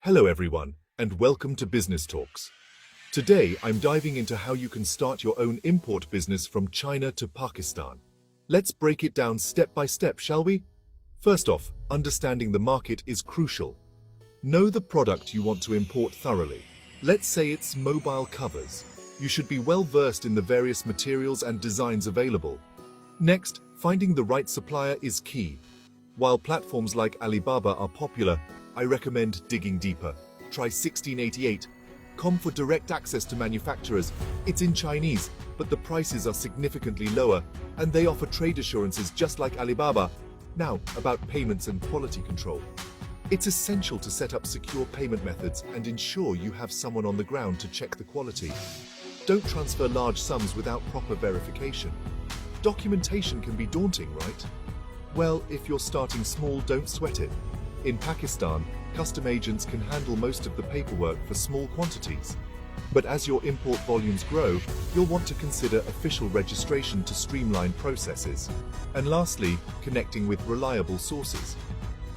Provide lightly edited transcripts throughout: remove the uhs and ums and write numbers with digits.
Hello everyone, and welcome to Business Talks. Today I'm diving into how you can start your own import business from China to Pakistan. Let's break it down step by step, shall we? First off, understanding the market is crucial. Know the product you want to import thoroughly. Let's say it's mobile covers. You should be well versed in the various materials and designs available. Next, finding the right supplier is key. While platforms like Alibaba are popular, I recommend digging deeper. Try 1688.com for direct access to manufacturers. It's in Chinese, but the prices are significantly lower, and they offer trade assurances just like Alibaba. Now, about payments and quality control. It's essential to set up secure payment methods and ensure you have someone on the ground to check the quality. Don't transfer large sums without proper verification. Documentation can be daunting, right? Well, if you're starting small, don't sweat it. In Pakistan, custom agents can handle most of the paperwork for small quantities. But as your import volumes grow, you'll want to consider official registration to streamline processes. And lastly, connecting with reliable sources.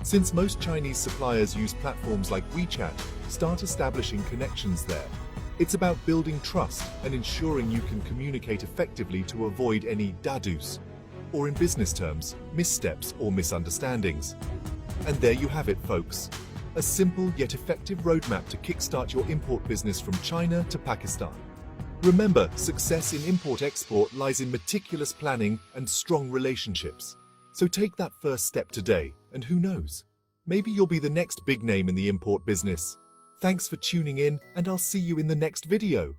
Since most Chinese suppliers use platforms like WeChat, start establishing connections there. It's about building trust and ensuring you can communicate effectively to avoid any dadus, or in business terms, missteps or misunderstandings. And there you have it, folks. A simple yet effective roadmap to kickstart your import business from China to Pakistan. Remember, success in import-export lies in meticulous planning and strong relationships. So take that first step today, and who knows? Maybe you'll be the next big name in the import business. Thanks for tuning in, and I'll see you in the next video.